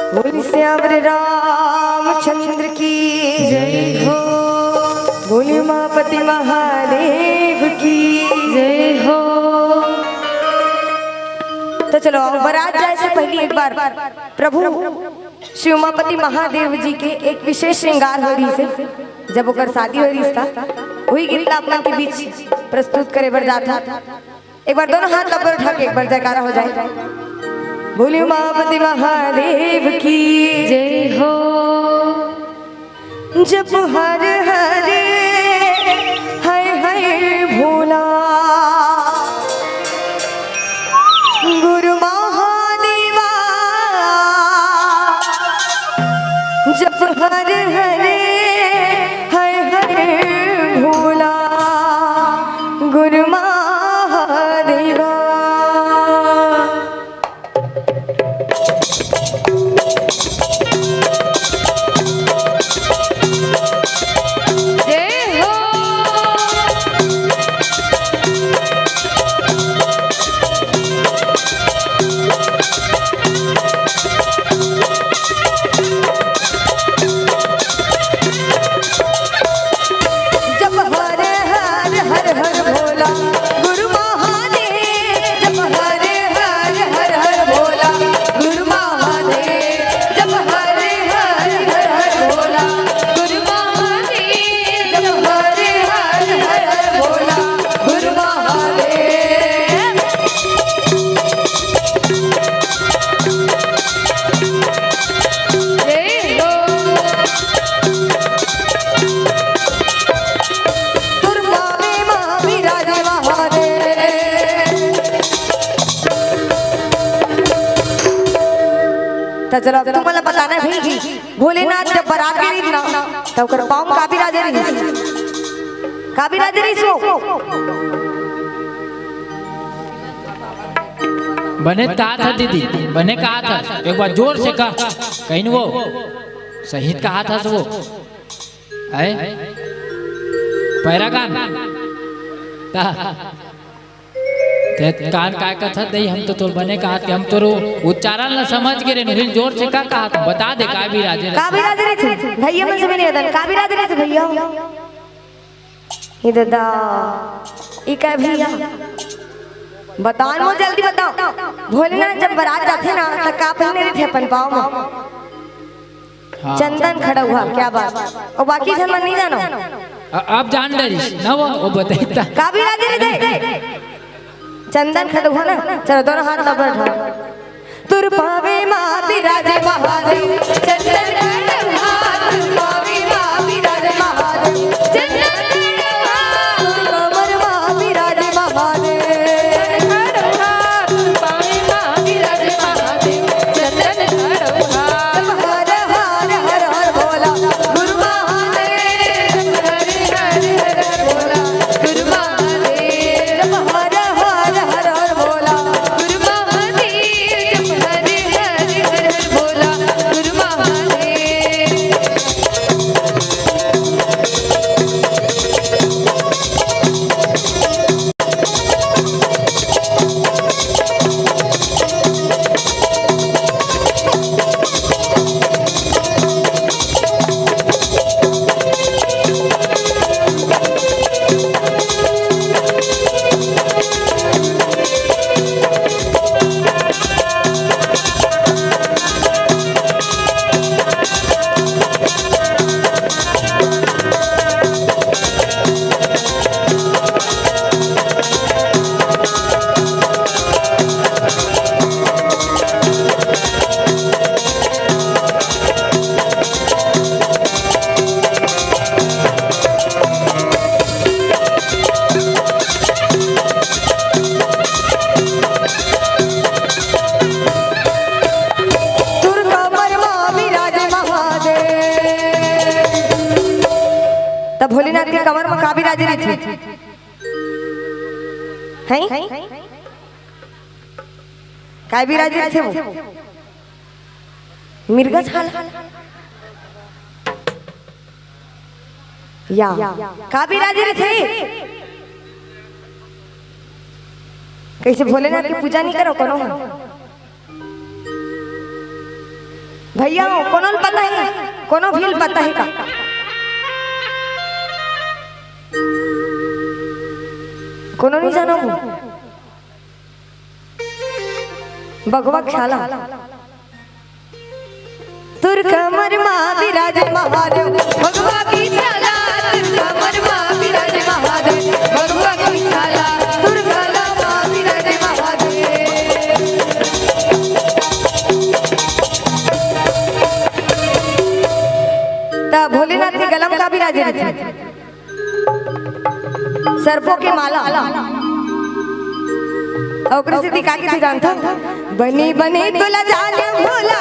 बोल श्यावर रामचंद्र की जय हो। बोल उमापति महादेव की जय हो। तो चलो बारात जाए से पहले एक बार प्रभु श्री उमापति महादेव जी के एक विशेष श्रृंगार हो रही से जब ओकर शादी हो रही था वही गीत अपना के बीच प्रस्तुत करे बर जाता। एक बार दोनों हाथ ऊपर उठा के एक बार जयकारा हो जाए। बोले उमापति महादेव की जय हो। जब हर हरे हाय हाय भोला गुरु महादेवा। जब हर हरे हाय हाय भोला गुरु महादेवा। चलो अब तुम्हाला बताना है भाई भोलेनाथ जब बारात गिरी ना तो कर पाँव काबी राजे रही सो बने कहा था दीदी बने कहा था एक बार जोर से कहा कहीं वो शहीद कहा था वो है पैरागान कान काय का था दई हम तो बने कहा कि हम तो उच्चारण न समझ के रे जोर से का कहा था बता दे काबी राजे थे भैया मन से भी नहीं दन काबी राजे थे भैया ये दादा ये क्या भैया बताओ मो जल्दी बताओ। भोलेनाथ जब बारात जाते ना तो का पहने रहे थे अपन पाँव में चंदन खड़ा हुआ क्या बात और बाकी जन्म नहीं जानो अब जान डरी ना वो बताइता काबी राजे थे चंदन खड़ा हुआ ना। चलो दोनों हाथ ऊपर उठाओ। तुर पावे माँ राजे महादेव चंदन खड़ा हुआ। तुर पावे माँ राजे महादेव चंदन खड़ा हुआ। कमर माँ राजे महादेव खड़ा हुआ। तुर पावे माँ राजे महादेव चंदन खड़ा हुआ। हर हर हर हर भोला गुरु महादेव। हर हर हर भोला गुरु महादेव। हर भोलेनाथ के कमर में काबी राजे थे हैं काबी राजे थे वो मिर्गा छाल या काबी राजे थे। कैसे भोलेनाथ की पूजा नहीं करो कोनो भैया कोनो पता है, कोनो भील पता है का? कोनो नहीं जानो भगवा ख्याला तुर कमर माँ विराज महादेव भगवा की छाला, तुर कमर माँ विराज महादेव भगवा की छाला, तुर गला माँ विराज महादेव। ता भोलेनाथ के गलम का भी राजे थे, सर्पों की माला और कृष्ण का की जानता बनी बनी तुला जाने भोला